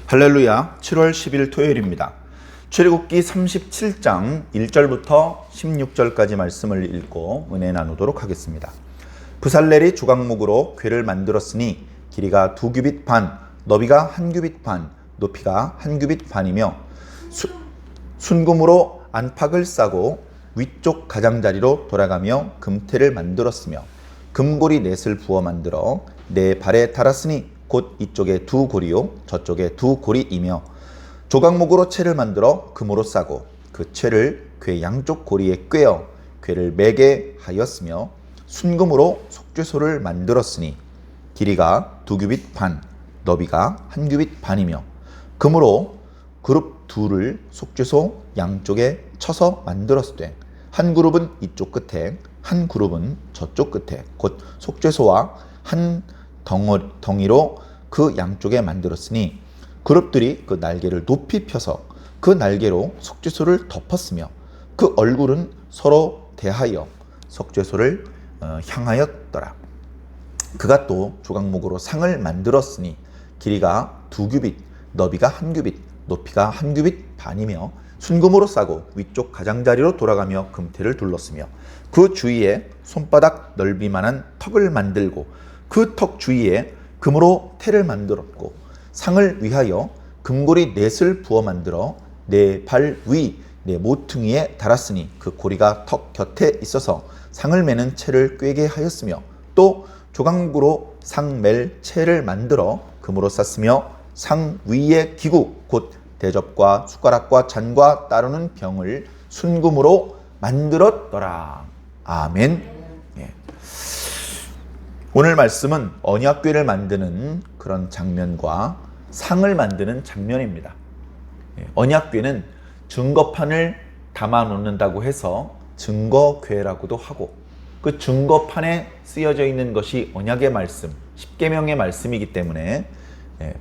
할렐루야. 7월 10일 토요일입니다. 출애굽기 37장 1절부터 16절까지 말씀을 읽고 은혜 나누도록 하겠습니다. 부살렐이 조각목으로 궤를 만들었으니 길이가 2규빗 반, 너비가 1규빗 반, 높이가 1규빗 반이며 순금으로 안팎을 싸고 위쪽 가장자리로 돌아가며 금태를 만들었으며 금고리 넷을 부어 만들어 네 발에 달았으니 곧 이쪽에 2고리요 저쪽에 2고리이며 조각목으로 채를 만들어 금으로 싸고 그 채를 궤 양쪽 고리에 꿰어 궤를 매게 하였으며 순금으로 속죄소를 만들었으니 길이가 2규빗 반, 너비가 1규빗 반이며 금으로 그룹 둘을 속죄소 양쪽에 쳐서 만들었으되 한 그룹은 이쪽 끝에 한 그룹은 저쪽 끝에 곧 속죄소와 한 덩이로 그 양쪽에 만들었으니 그룹들이 그 날개를 높이 펴서 그 날개로 속죄소를 덮었으며 그 얼굴은 서로 대하여 속죄소를 향하였더라. 그가 또 조각목으로 상을 만들었으니 길이가 2규빗, 너비가 1규빗, 높이가 1규빗 반이며 순금으로 싸고 위쪽 가장자리로 돌아가며 금태를 둘렀으며 그 주위에 손바닥 넓이만한 턱을 만들고 그 턱 주위에 금으로 태를 만들었고 상을 위하여 금고리 넷을 부어 만들어 네 발 위, 네 모퉁이에 달았으니 그 고리가 턱 곁에 있어서 상을 매는 채를 꿰게 하였으며 또 조각목으로 상 맬 채를 만들어 금으로 쌌으며 상 위의 기구 곧 대접과 숟가락과 잔과 따르는 병을 순금으로 만들었더라. 아멘. 오늘 말씀은 언약궤를 만드는 그런 장면과 상을 만드는 장면입니다. 언약궤는 증거판을 담아 놓는다고 해서 증거궤라고도 하고 그 증거판에 쓰여져 있는 것이 언약의 말씀, 십계명의 말씀이기 때문에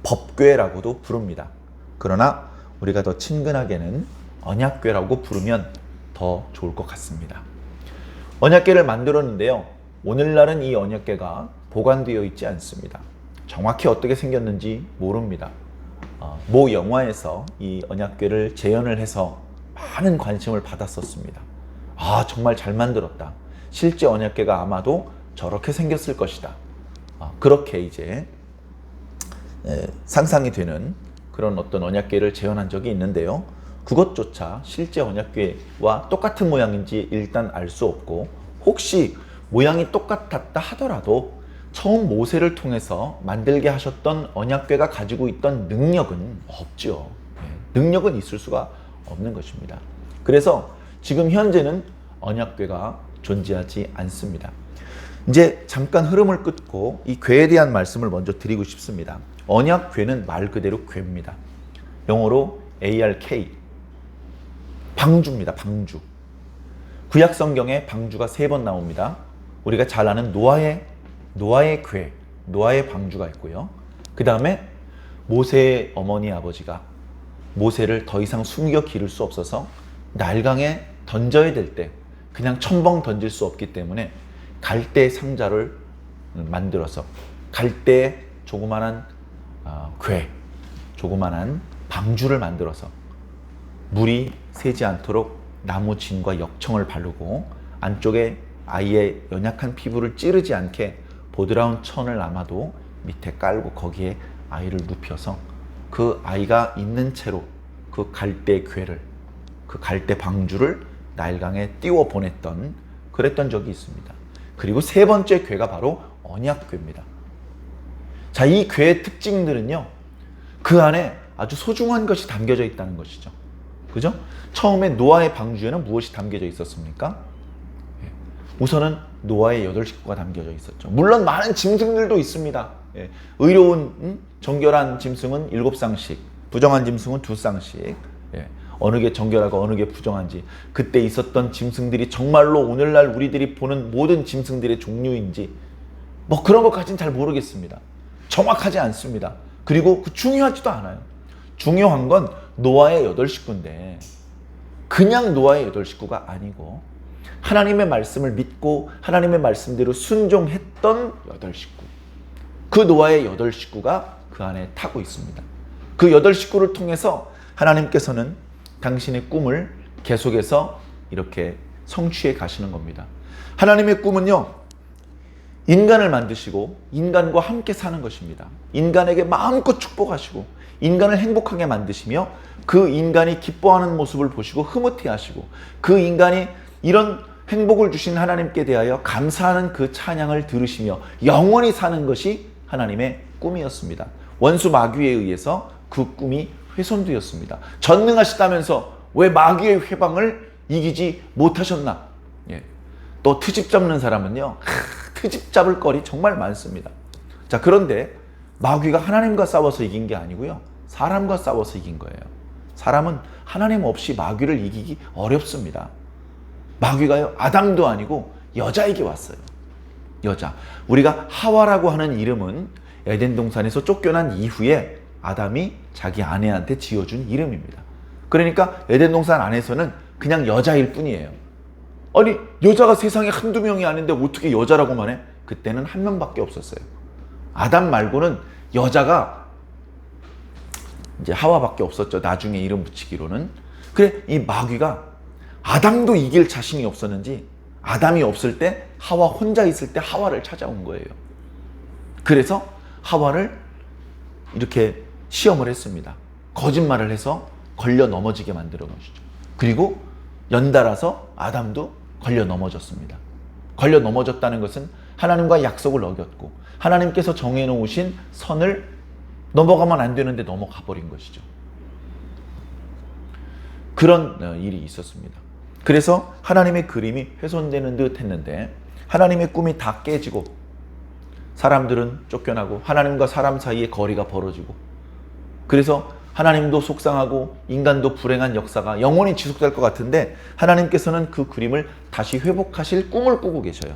법궤라고도 부릅니다. 그러나 우리가 더 친근하게는 언약궤라고 부르면 더 좋을 것 같습니다. 언약궤를 만들었는데요. 오늘날은 이 언약궤가 보관되어 있지 않습니다. 정확히 어떻게 생겼는지 모릅니다. 모 영화에서 이 언약궤를 재현을 해서 많은 관심을 받았었습니다. 아, 정말 잘 만들었다. 실제 언약궤가 아마도 저렇게 생겼을 것이다. 그렇게 이제 상상이 되는 그런 어떤 언약궤를 재현한 적이 있는데요. 그것조차 실제 언약궤와 똑같은 모양인지 일단 알 수 없고 혹시 모양이 똑같았다 하더라도 처음 모세를 통해서 만들게 하셨던 언약궤가 가지고 있던 능력은 없죠. 능력은 있을 수가 없는 것입니다. 그래서 지금 현재는 언약궤가 존재하지 않습니다. 이제 잠깐 흐름을 끊고 이 궤에 대한 말씀을 먼저 드리고 싶습니다. 언약궤는 말 그대로 궤입니다. 영어로 ARK, 방주입니다. 방주. 구약 성경에 방주가 3번 나옵니다. 우리가 잘 아는 노아의 궤, 노아의 방주가 있고요. 그 다음에 모세의 어머니 아버지가 모세를 더 이상 숨겨 기를 수 없어서 나일강에 던져야 될 때 그냥 첨벙 던질 수 없기 때문에 갈대 상자를 만들어서 갈대에 조그만한 궤, 조그만한 방주를 만들어서 물이 새지 않도록 나무 진과 역청을 바르고 안쪽에 아이의 연약한 피부를 찌르지 않게 보드라운 천을 아마도 밑에 깔고 거기에 아이를 눕혀서 그 아이가 있는 채로 그 갈대 궤를, 그 갈대 방주를 나일강에 띄워 그랬던 적이 있습니다. 그리고 3번째 궤가 바로 언약궤입니다. 자, 이 궤의 특징들은요, 그 안에 아주 소중한 것이 담겨져 있다는 것이죠. 그죠? 처음에 노아의 방주에는 무엇이 담겨져 있었습니까? 우선은 노아의 8식구가 담겨져 있었죠. 물론 많은 짐승들도 있습니다. 의로운 정결한 짐승은 7쌍씩, 부정한 짐승은 2쌍씩. 어느 게 정결하고 어느 게 부정한지, 그때 있었던 짐승들이 정말로 오늘날 우리들이 보는 모든 짐승들의 종류인지 뭐 그런 것까지는 잘 모르겠습니다. 정확하지 않습니다. 그리고 중요하지도 않아요. 중요한 건 노아의 8식구인데 그냥 노아의 8식구가 아니고 하나님의 말씀을 믿고 하나님의 말씀대로 순종했던 8식구. 그 노아의 8식구가 그 안에 타고 있습니다. 그 8식구를 통해서 하나님께서는 당신의 꿈을 계속해서 이렇게 성취해 가시는 겁니다. 하나님의 꿈은요, 인간을 만드시고 인간과 함께 사는 것입니다. 인간에게 마음껏 축복하시고 인간을 행복하게 만드시며 그 인간이 기뻐하는 모습을 보시고 흐뭇해하시고 그 인간이 이런 행복을 주신 하나님께 대하여 감사하는 그 찬양을 들으시며 영원히 사는 것이 하나님의 꿈이었습니다. 원수 마귀에 의해서 그 꿈이 훼손되었습니다. 전능하시다면서 왜 마귀의 회방을 이기지 못하셨나? 예. 또 트집 잡는 사람은요, 트집 잡을 거리 정말 많습니다. 자, 그런데 마귀가 하나님과 싸워서 이긴 게 아니고요, 사람과 싸워서 이긴 거예요. 사람은 하나님 없이 마귀를 이기기 어렵습니다. 마귀가요, 아담도 아니고 여자에게 왔어요. 여자. 우리가 하와라고 하는 이름은 에덴 동산에서 쫓겨난 이후에 아담이 자기 아내한테 지어준 이름입니다. 그러니까 에덴 동산 안에서는 그냥 여자일 뿐이에요. 아니, 여자가 세상에 한두 명이 아닌데 어떻게 여자라고만 해? 그때는 한 명밖에 없었어요. 아담 말고는 여자가 이제 하와밖에 없었죠. 나중에 이름 붙이기로는. 그래, 이 마귀가 아담도 이길 자신이 없었는지 아담이 없을 때 하와 혼자 있을 때 하와를 찾아온 거예요. 그래서 하와를 이렇게 시험을 했습니다. 거짓말을 해서 걸려 넘어지게 만들어 것이죠. 그리고 연달아서 아담도 걸려 넘어졌습니다. 걸려 넘어졌다는 것은 하나님과 약속을 어겼고 하나님께서 정해 놓으신 선을 넘어가면 안 되는데 넘어가 버린 것이죠. 그런 일이 있었습니다. 그래서 하나님의 그림이 훼손되는 듯 했는데 하나님의 꿈이 다 깨지고 사람들은 쫓겨나고 하나님과 사람 사이에 거리가 벌어지고 그래서 하나님도 속상하고 인간도 불행한 역사가 영원히 지속될 것 같은데 하나님께서는 그 그림을 다시 회복하실 꿈을 꾸고 계셔요.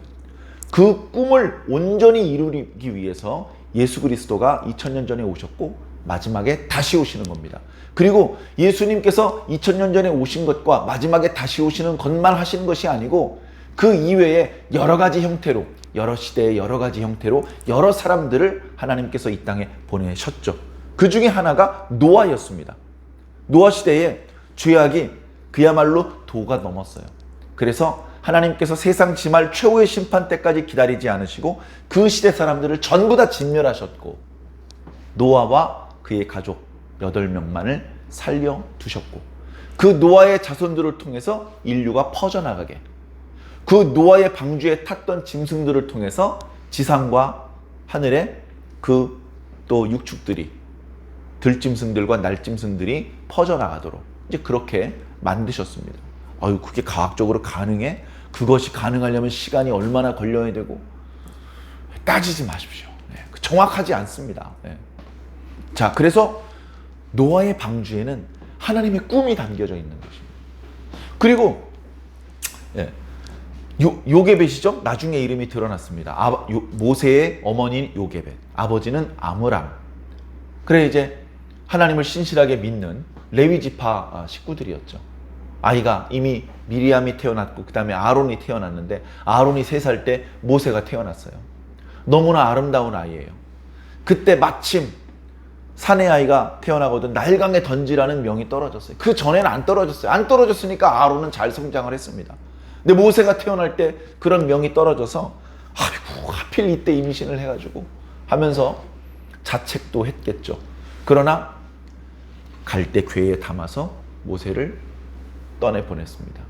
그 꿈을 온전히 이루기 위해서 예수 그리스도가 2000년 전에 오셨고 마지막에 다시 오시는 겁니다. 그리고 예수님께서 2000년 전에 오신 것과 마지막에 다시 오시는 것만 하시는 것이 아니고 그 이외에 여러 가지 형태로 여러 시대의 여러 가지 형태로 여러 사람들을 하나님께서 이 땅에 보내셨죠. 그 중에 하나가 노아였습니다. 노아 시대에 죄악이 그야말로 도가 넘었어요. 그래서 하나님께서 세상 지말 최후의 심판 때까지 기다리지 않으시고 그 시대 사람들을 전부 다 진멸하셨고 노아와 그의 가족 8명만을 살려두셨고 그 노아의 자손들을 통해서 인류가 퍼져나가게 그 노아의 방주에 탔던 짐승들을 통해서 지상과 하늘에 그 또 육축들이 들짐승들과 날짐승들이 퍼져나가도록 이제 그렇게 만드셨습니다. 아유, 그게 과학적으로 가능해? 그것이 가능하려면 시간이 얼마나 걸려야 되고 따지지 마십시오. 네, 정확하지 않습니다. 네. 자, 그래서 노아의 방주에는 하나님의 꿈이 담겨져 있는 것입니다. 그리고 요게벳이죠. 나중에 이름이 드러났습니다. 모세의 어머니인 요게벳, 아버지는 아므람. 그래 이제 하나님을 신실하게 믿는 레위 지파 식구들이었죠. 아이가 이미 미리암이 태어났고 그 다음에 아론이 태어났는데 아론이 3살 때 모세가 태어났어요. 너무나 아름다운 아이예요. 그때 마침 사내 아이가 태어나거든 날강에 던지라는 명이 떨어졌어요. 그 전에는 안 떨어졌어요. 안 떨어졌으니까 아론은 잘 성장을 했습니다. 근데 모세가 태어날 때 그런 명이 떨어져서 아이고 하필 이때 임신을 해가지고 하면서 자책도 했겠죠. 그러나 갈대 궤에 담아서 모세를 떠내보냈습니다.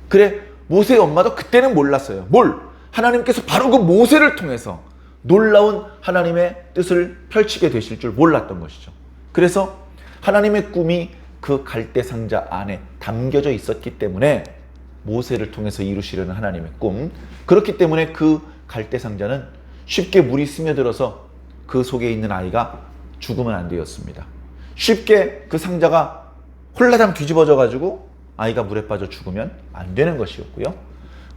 그래 모세의 엄마도 그때는 몰랐어요. 뭘? 하나님께서 바로 그 모세를 통해서 놀라운 하나님의 뜻을 펼치게 되실 줄 몰랐던 것이죠. 그래서 하나님의 꿈이 그 갈대 상자 안에 담겨져 있었기 때문에 모세를 통해서 이루시려는 하나님의 꿈, 그렇기 때문에 그 갈대 상자는 쉽게 물이 스며들어서 그 속에 있는 아이가 죽으면 안 되었습니다. 쉽게 그 상자가 홀라당 뒤집어져 가지고 아이가 물에 빠져 죽으면 안 되는 것이었고요.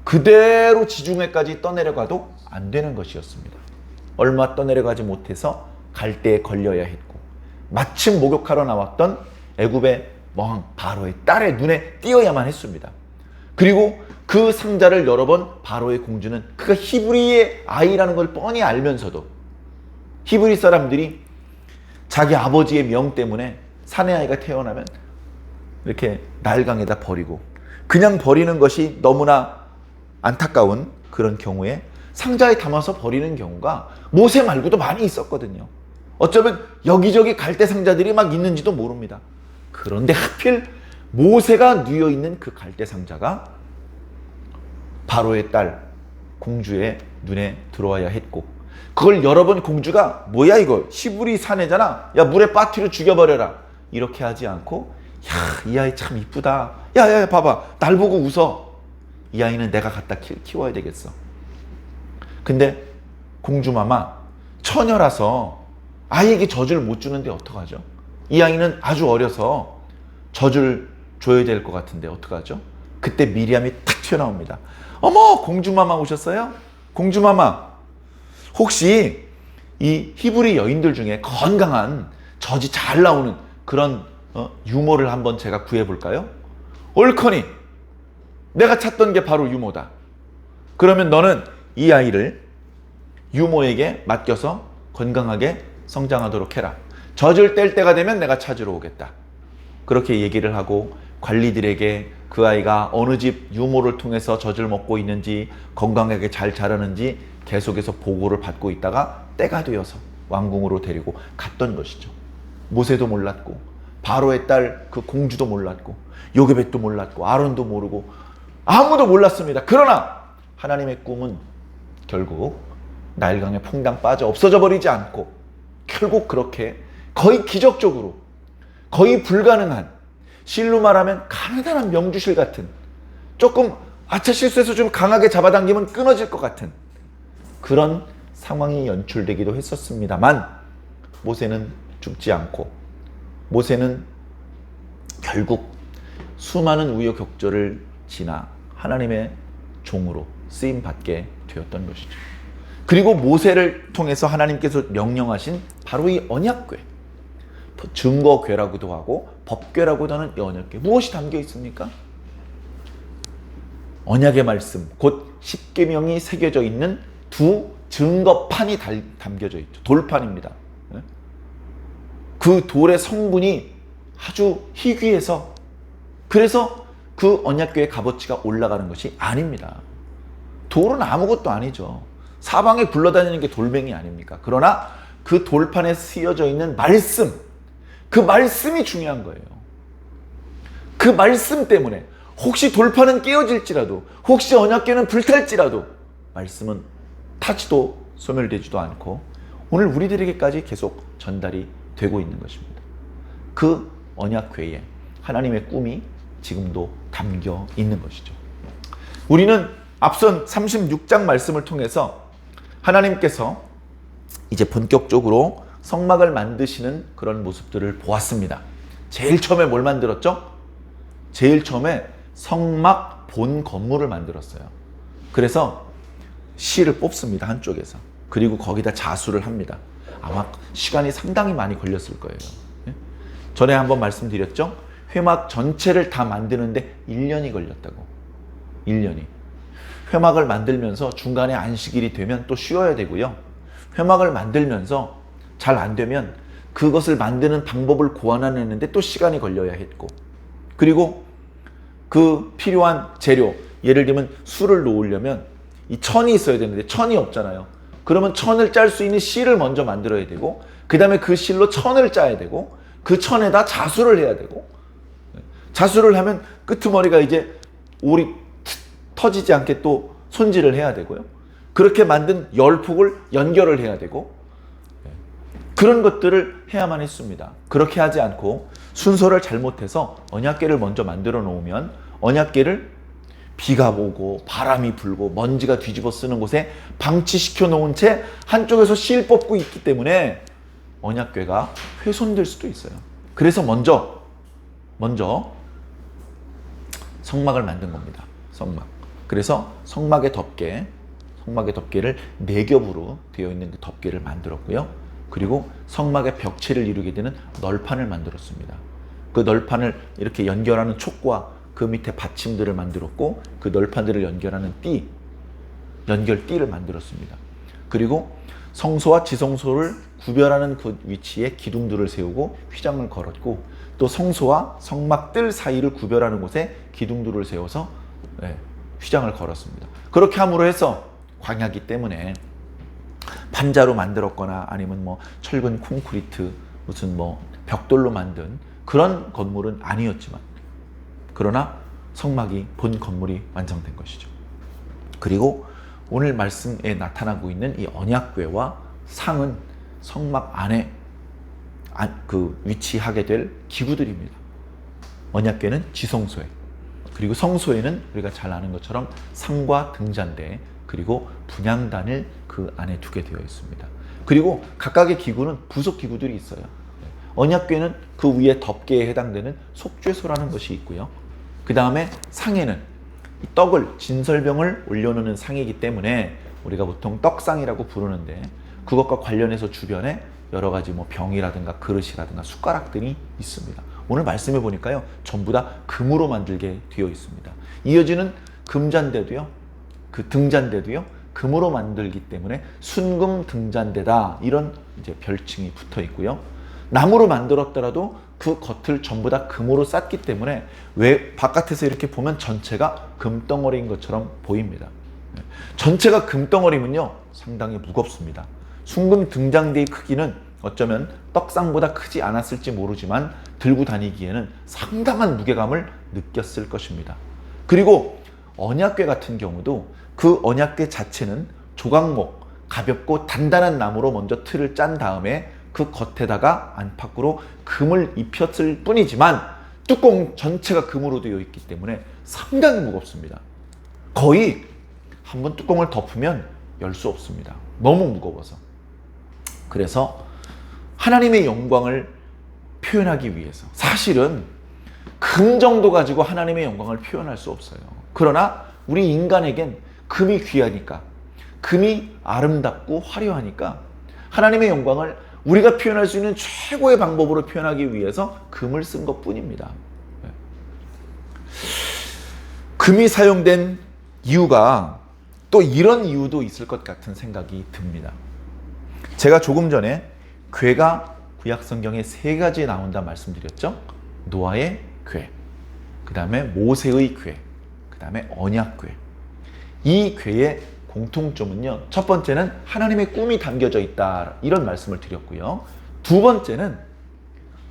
그대로 지중해까지 떠내려가도 안 되는 것이었습니다. 얼마 떠내려가지 못해서 갈대에 걸려야 했고 마침 목욕하러 나왔던 애굽의 왕 바로의 딸의 눈에 띄어야만 했습니다. 그리고 그 상자를 여러 번 바로의 공주는 그가 히브리의 아이라는 걸 뻔히 알면서도 히브리 사람들이 자기 아버지의 명 때문에 사내 아이가 태어나면 이렇게 나일강에다 버리고 그냥 버리는 것이 너무나 안타까운 그런 경우에 상자에 담아서 버리는 경우가 모세 말고도 많이 있었거든요. 어쩌면 여기저기 갈대 상자들이 막 있는지도 모릅니다. 그런데 하필 모세가 누워 있는 그 갈대 상자가 바로의 딸 공주의 눈에 들어와야 했고, 그걸 여러 번 공주가 뭐야 이거 히브리 사내잖아, 야 물에 빠뜨려 죽여버려라 이렇게 하지 않고, 야 이 아이 참 이쁘다, 야야 봐봐 날 보고 웃어, 이 아이는 내가 갖다 키워야 되겠어. 근데 공주마마 처녀라서 아이에게 젖을 못 주는데 어떡하죠? 이 아이는 아주 어려서 젖을 줘야 될 것 같은데 어떡하죠? 그때 미리암이 탁 튀어나옵니다. 어머, 공주마마 오셨어요? 공주마마, 혹시 이 히브리 여인들 중에 건강한 젖이 잘 나오는 그런 유모를 한번 제가 구해볼까요? 옳거니 내가 찾던 게 바로 유모다. 그러면 너는 이 아이를 유모에게 맡겨서 건강하게 성장하도록 해라. 젖을 뗄 때가 되면 내가 찾으러 오겠다. 그렇게 얘기를 하고 관리들에게 그 아이가 어느 집 유모를 통해서 젖을 먹고 있는지, 건강하게 잘 자라는지 계속해서 보고를 받고 있다가 때가 되어서 왕궁으로 데리고 갔던 것이죠. 모세도 몰랐고 바로의 딸 그 공주도 몰랐고 요게벳도 몰랐고 아론도 모르고 아무도 몰랐습니다. 그러나 하나님의 꿈은 결국 나일강에 퐁당 빠져 없어져 버리지 않고 결국 그렇게 거의 기적적으로, 거의 불가능한, 실로 말하면 가느다란 명주실 같은, 조금 아차 실수해서 좀 강하게 잡아당기면 끊어질 것 같은 그런 상황이 연출되기도 했었습니다만, 모세는 죽지 않고 모세는 결국 수많은 우여곡절을 지나 하나님의 종으로 쓰임받게 되었던 것이죠. 그리고 모세를 통해서 하나님께서 명령하신 바로 이 언약궤, 증거궤라고도 하고 법궤라고도 하는 이 언약궤, 무엇이 담겨 있습니까? 언약의 말씀, 곧 십계명이 새겨져 있는 두 증거판이 담겨져 있죠. 돌판입니다. 그 돌의 성분이 아주 희귀해서, 그래서 그 언약궤의 값어치가 올라가는 것이 아닙니다. 돌은 아무것도 아니죠. 사방에 굴러다니는 게 돌멩이 아닙니까? 그러나 그 돌판에 쓰여져 있는 말씀, 그 말씀이 중요한 거예요. 그 말씀 때문에 혹시 돌판은 깨어질지라도, 혹시 언약궤는 불탈지라도 말씀은 타지도 소멸되지도 않고 오늘 우리들에게까지 계속 전달이 되고 있는 것입니다. 그 언약궤에 하나님의 꿈이 지금도 담겨 있는 것이죠. 우리는 앞선 36장 말씀을 통해서 하나님께서 이제 본격적으로 성막을 만드시는 그런 모습들을 보았습니다. 제일 처음에 뭘 만들었죠? 제일 처음에 성막 본 건물을 만들었어요. 그래서 실을 뽑습니다, 한쪽에서. 그리고 거기다 자수를 합니다. 아마 시간이 상당히 많이 걸렸을 거예요. 전에 한번 말씀드렸죠? 회막 전체를 다 만드는데 1년이 걸렸다고. 1년이. 회막을 만들면서 중간에 안식일이 되면 또 쉬어야 되고요. 회막을 만들면서 잘 안 되면 그것을 만드는 방법을 고안해내는데 또 시간이 걸려야 했고, 그리고 그 필요한 재료, 예를 들면 술을 놓으려면 이 천이 있어야 되는데 천이 없잖아요. 그러면 천을 짤 수 있는 실을 먼저 만들어야 되고, 그 다음에 그 실로 천을 짜야 되고, 그 천에다 자수를 해야 되고, 자수를 하면 끄트머리가 이제 올이 터지지 않게 또 손질을 해야 되고요. 그렇게 만든 열폭을 연결을 해야 되고, 그런 것들을 해야만 했습니다. 그렇게 하지 않고 순서를 잘못해서 언약궤를 먼저 만들어 놓으면 언약궤를 비가 오고 바람이 불고 먼지가 뒤집어 쓰는 곳에 방치시켜 놓은 채 한쪽에서 실 뽑고 있기 때문에 언약궤가 훼손될 수도 있어요. 그래서 먼저 성막을 만든 겁니다. 성막. 그래서 성막의 덮개를 4겹으로 되어 있는 그 덮개를 만들었고요. 그리고 성막의 벽체를 이루게 되는 널판을 만들었습니다. 그 널판을 이렇게 연결하는 촉과 그 밑에 받침들을 만들었고, 그 널판들을 연결하는 연결띠를 만들었습니다. 그리고 성소와 지성소를 구별하는 그 위치에 기둥들을 세우고 휘장을 걸었고, 또 성소와 성막 뜰 사이를 구별하는 곳에 기둥들을 세워서 휘장을 걸었습니다. 그렇게 함으로 해서 광야기 때문에 판자로 만들었거나 아니면 뭐 철근 콘크리트 무슨 뭐 벽돌로 만든 그런 건물은 아니었지만, 그러나 성막이 본 건물이 완성된 것이죠. 그리고 오늘 말씀에 나타나고 있는 이 언약궤와 상은 성막 안에 위치하게 될 기구들입니다. 언약궤는 지성소에, 그리고 성소에는 우리가 잘 아는 것처럼 상과 등잔대, 그리고 분향단을 그 안에 두게 되어 있습니다. 그리고 각각의 기구는 부속 기구들이 있어요. 언약궤는 그 위에 덮개에 해당되는 속죄소라는 것이 있고요. 그 다음에 상에는 떡을, 진설병을 올려놓는 상이기 때문에 우리가 보통 떡상이라고 부르는데, 그것과 관련해서 주변에 여러 가지 뭐 병이라든가 그릇이라든가 숟가락들이 있습니다. 오늘 말씀해 보니까요, 전부 다 금으로 만들게 되어 있습니다. 이어지는 금잔대도요, 그 등잔대도요, 금으로 만들기 때문에 순금 등잔대다, 이런 이제 별칭이 붙어 있고요. 나무로 만들었더라도 그 겉을 전부 다 금으로 쌌기 때문에 왜 바깥에서 이렇게 보면 전체가 금덩어리인 것처럼 보입니다. 전체가 금덩어리면요, 상당히 무겁습니다. 순금 등잔대의 크기는 어쩌면 떡상보다 크지 않았을지 모르지만 들고 다니기에는 상당한 무게감을 느꼈을 것입니다. 그리고 언약궤 같은 경우도 그 언약궤 자체는 조각목, 가볍고 단단한 나무로 먼저 틀을 짠 다음에 그 겉에다가 안팎으로 금을 입혔을 뿐이지만 뚜껑 전체가 금으로 되어 있기 때문에 상당히 무겁습니다. 거의 한번 뚜껑을 덮으면 열 수 없습니다. 너무 무거워서. 그래서 하나님의 영광을 표현하기 위해서, 사실은 금 정도 가지고 하나님의 영광을 표현할 수 없어요. 그러나 우리 인간에겐 금이 귀하니까, 금이 아름답고 화려하니까 하나님의 영광을 우리가 표현할 수 있는 최고의 방법으로 표현하기 위해서 금을 쓴 것뿐입니다. 금이 사용된 이유가 또 이런 이유도 있을 것 같은 생각이 듭니다. 제가 조금 전에 궤가 구약성경에 3가지 나온다 말씀드렸죠. 노아의 궤, 그 다음에 모세의 궤, 그 다음에 언약궤. 이 궤의 공통점은요, 첫 번째는 하나님의 꿈이 담겨져 있다, 이런 말씀을 드렸고요. 두 번째는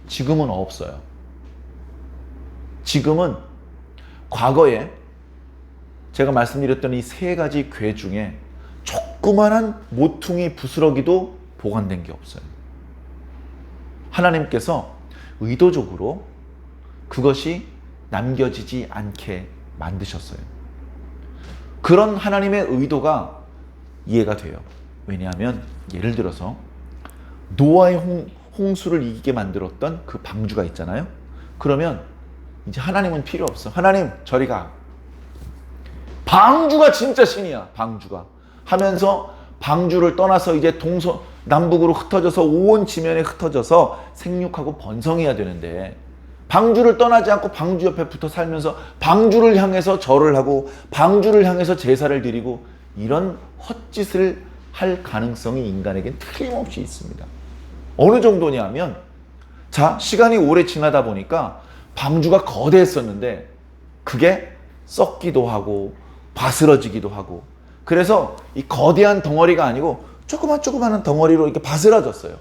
지금은 없어요. 지금은 과거에 제가 말씀드렸던 이 3가지 궤 중에 조그만한 모퉁이 부스러기도 보관된 게 없어요. 하나님께서 의도적으로 그것이 남겨지지 않게 만드셨어요. 그런 하나님의 의도가 이해가 돼요. 왜냐하면 예를 들어서 노아의 홍수를 이기게 만들었던 그 방주가 있잖아요. 그러면 이제 하나님은 필요 없어. 하나님 저리 가. 방주가 진짜 신이야. 방주가 하면서 방주를 떠나서 이제 남북으로 흩어져서 온 지면에 흩어져서 생육하고 번성해야 되는데, 방주를 떠나지 않고 방주 옆에 붙어 살면서 방주를 향해서 절을 하고 방주를 향해서 제사를 드리고, 이런 헛짓을 할 가능성이 인간에겐 틀림없이 있습니다. 어느 정도냐면, 자, 시간이 오래 지나다 보니까 방주가 거대했었는데 그게 썩기도 하고 바스러지기도 하고, 그래서 이 거대한 덩어리가 아니고 조그만 덩어리로 이렇게 바스러졌어요.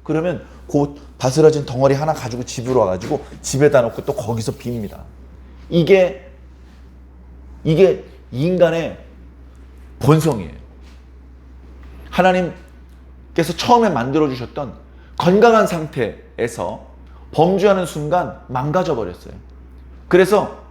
그러면 그 바스러진 덩어리 하나 가지고 집으로 와가지고 집에다 놓고 또 거기서 빕니다. 이게 인간의 본성이에요. 하나님께서 처음에 만들어주셨던 건강한 상태에서 범죄하는 순간 망가져 버렸어요. 그래서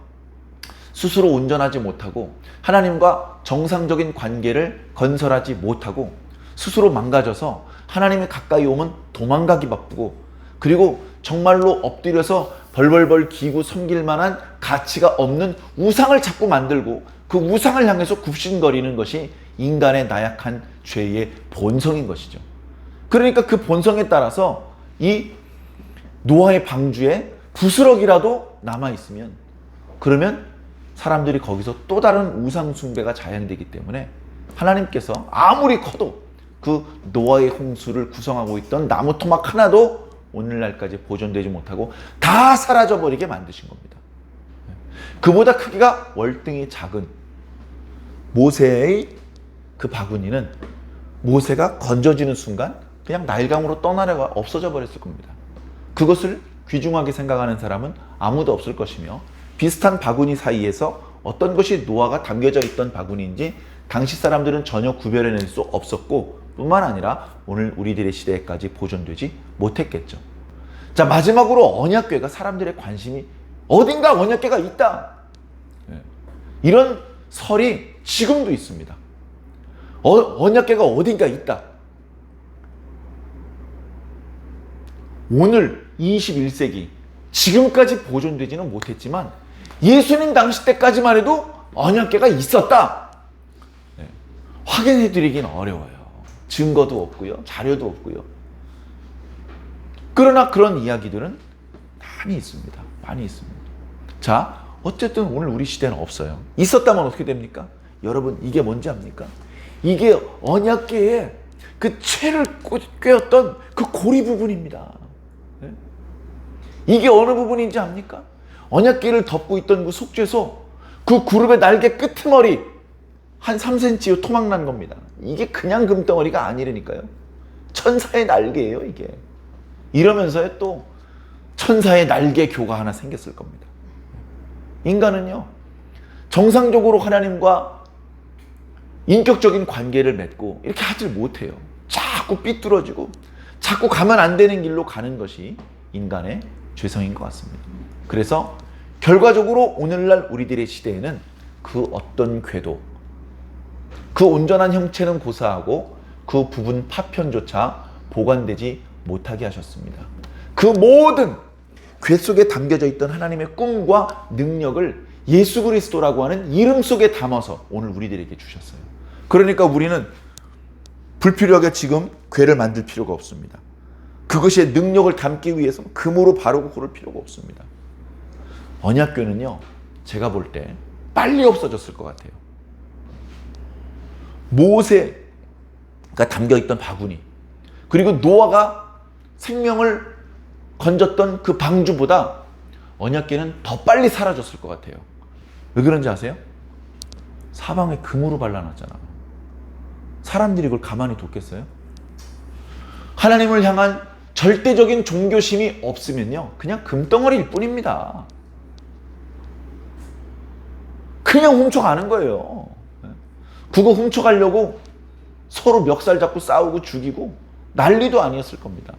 스스로 온전하지 못하고 하나님과 정상적인 관계를 건설하지 못하고 스스로 망가져서 하나님이 가까이 오면 도망가기 바쁘고, 그리고 정말로 엎드려서 벌벌벌 기고 섬길 만한 가치가 없는 우상을 자꾸 만들고 그 우상을 향해서 굽신거리는 것이 인간의 나약한 죄의 본성인 것이죠. 그러니까 그 본성에 따라서 이 노아의 방주에 부스럭이라도 남아있으면, 그러면 사람들이 거기서 또 다른 우상 숭배가 자행되기 때문에 하나님께서 아무리 커도 그 노아의 홍수를 구성하고 있던 나무 토막 하나도 오늘날까지 보존되지 못하고 다 사라져버리게 만드신 겁니다. 그보다 크기가 월등히 작은 모세의 그 바구니는 모세가 건져지는 순간 그냥 날강으로 떠나려가 없어져 버렸을 겁니다. 그것을 귀중하게 생각하는 사람은 아무도 없을 것이며 비슷한 바구니 사이에서 어떤 것이 노아가 담겨져 있던 바구니인지 당시 사람들은 전혀 구별해낼 수 없었고 뿐만 아니라 오늘 우리들의 시대에까지 보존되지 못했겠죠. 자, 마지막으로 언약궤가 사람들의 관심이 어딘가 언약궤가 있다. 이런 설이 지금도 있습니다. 언약궤가 어딘가 있다. 오늘 21세기 지금까지 보존되지는 못했지만 예수님 당시 때까지만 해도 언약궤가 있었다. 확인해 드리긴 어려워요. 증거도 없고요. 자료도 없고요. 그러나 그런 이야기들은 많이 있습니다. 많이 있습니다. 자, 어쨌든 오늘 우리 시대는 없어요. 있었다면 어떻게 됩니까? 여러분, 이게 뭔지 압니까? 이게 언약궤에 그 채를 꿰었던 그 고리 부분입니다. 이게 어느 부분인지 압니까? 언약궤를 덮고 있던 그 속죄소, 그 구름의 날개 끄트머리 한 3cm 토막난 겁니다. 이게 그냥 금덩어리가 아니라니까요. 천사의 날개예요, 이게. 이러면서요, 또 천사의 날개 교가 하나 생겼을 겁니다. 인간은요, 정상적으로 하나님과 인격적인 관계를 맺고 이렇게 하질 못해요. 자꾸 삐뚤어지고 자꾸 가면 안 되는 길로 가는 것이 인간의 죄성인 것 같습니다. 그래서 결과적으로 오늘날 우리들의 시대에는 그 어떤 궤도, 그 온전한 형체는 고사하고 그 부분 파편조차 보관되지 못하게 하셨습니다. 그 모든 궤 속에 담겨져 있던 하나님의 꿈과 능력을 예수 그리스도라고 하는 이름 속에 담아서 오늘 우리들에게 주셨어요. 그러니까 우리는 불필요하게 지금 궤를 만들 필요가 없습니다. 그것의 능력을 담기 위해서 금으로 바르고 그럴 필요가 없습니다. 언약궤는요, 제가 볼 때 빨리 없어졌을 것 같아요. 모세가 담겨있던 바구니, 그리고 노아가 생명을 건졌던 그 방주보다 언약궤는 더 빨리 사라졌을 것 같아요. 왜 그런지 아세요? 사방에 금으로 발라놨잖아. 사람들이 그걸 가만히 뒀겠어요? 하나님을 향한 절대적인 종교심이 없으면요, 그냥 금덩어리일 뿐입니다. 그냥 훔쳐가는 거예요. 그거 훔쳐가려고 서로 멱살 잡고 싸우고 죽이고 난리도 아니었을 겁니다.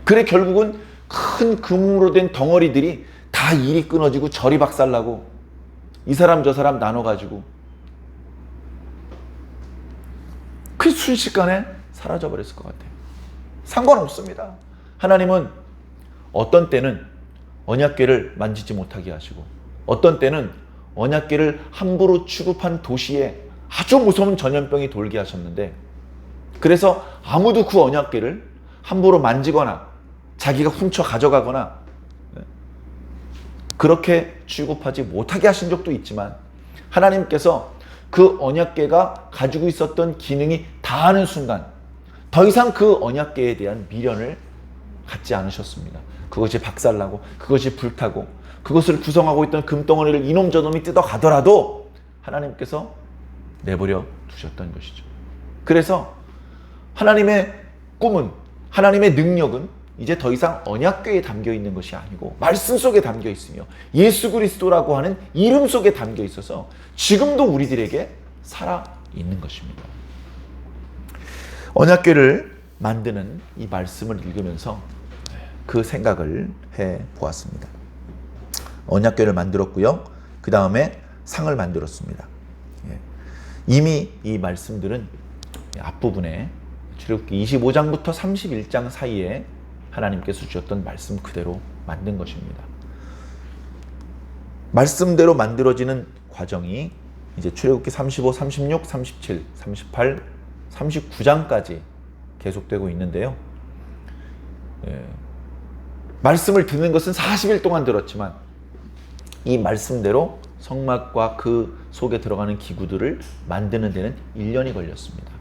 그래 결국은 큰 금으로 된 덩어리들이 다 일이 끊어지고 절이 박살나고 이 사람 저 사람 나눠가지고 그 순식간에 사라져버렸을 것 같아요. 상관없습니다. 하나님은 어떤 때는 언약궤를 만지지 못하게 하시고 어떤 때는 언약궤를 함부로 취급한 도시에 아주 무서운 전염병이 돌게 하셨는데, 그래서 아무도 그 언약궤를 함부로 만지거나 자기가 훔쳐 가져가거나 그렇게 취급하지 못하게 하신 적도 있지만, 하나님께서 그 언약궤가 가지고 있었던 기능이 다하는 순간 더 이상 그 언약궤에 대한 미련을 갖지 않으셨습니다. 그것이 박살나고 그것이 불타고 그것을 구성하고 있던 금덩어리를 이놈 저놈이 뜯어가더라도 하나님께서 내버려 두셨던 것이죠. 그래서 하나님의 꿈은, 하나님의 능력은 이제 더 이상 언약궤에 담겨 있는 것이 아니고 말씀 속에 담겨 있으며 예수 그리스도라고 하는 이름 속에 담겨 있어서 지금도 우리들에게 살아 있는 것입니다. 언약궤를 만드는 이 말씀을 읽으면서 그 생각을 해 보았습니다. 언약궤를 만들었고요. 그 다음에 상을 만들었습니다. 이미 이 말씀들은 앞부분에 출애굽기 25장부터 31장 사이에 하나님께서 주셨던 말씀 그대로 만든 것입니다. 말씀대로 만들어지는 과정이 이제 출애굽기 35, 36, 37, 38, 39장까지 계속되고 있는데요. 말씀을 듣는 것은 40일 동안 들었지만 이 말씀대로 성막과 그 속에 들어가는 기구들을 만드는 데는 1년이 걸렸습니다.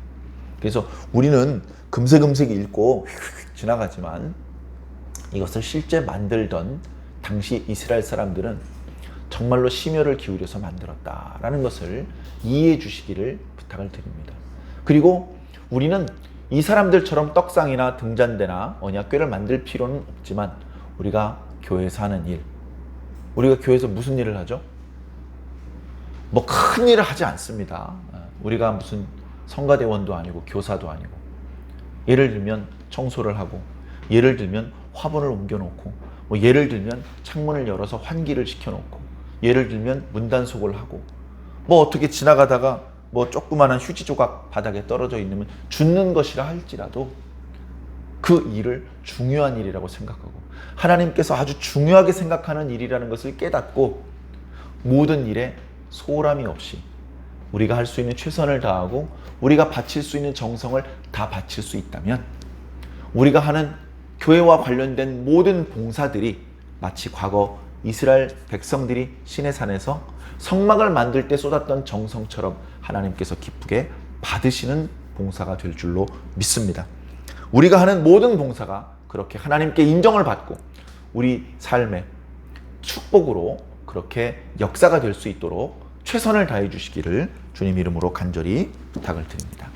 그래서 우리는 금세금세 읽고 휙휙 지나가지만 이것을 실제 만들던 당시 이스라엘 사람들은 정말로 심혈을 기울여서 만들었다라는 것을 이해해 주시기를 부탁을 드립니다. 그리고 우리는 이 사람들처럼 떡상이나 등잔대나 언약궤를 만들 필요는 없지만 우리가 교회에서 하는 일, 우리가 교회에서 무슨 일을 하죠? 뭐 큰 일을 하지 않습니다. 우리가 무슨 성가대원도 아니고 교사도 아니고, 예를 들면 청소를 하고, 예를 들면 화분을 옮겨놓고, 뭐 예를 들면 창문을 열어서 환기를 시켜놓고, 예를 들면 문단속을 하고, 뭐 어떻게 지나가다가 뭐 조그마한 휴지 조각 바닥에 떨어져 있으면 줍는 것이라 할지라도 그 일을 중요한 일이라고 생각하고 하나님께서 아주 중요하게 생각하는 일이라는 것을 깨닫고 모든 일에 소홀함이 없이 우리가 할 수 있는 최선을 다하고 우리가 바칠 수 있는 정성을 다 바칠 수 있다면 우리가 하는 교회와 관련된 모든 봉사들이 마치 과거 이스라엘 백성들이 시내산에서 성막을 만들 때 쏟았던 정성처럼 하나님께서 기쁘게 받으시는 봉사가 될 줄로 믿습니다. 우리가 하는 모든 봉사가 그렇게 하나님께 인정을 받고 우리 삶의 축복으로 그렇게 역사가 될 수 있도록 최선을 다해 주시기를 주님 이름으로 간절히 부탁을 드립니다.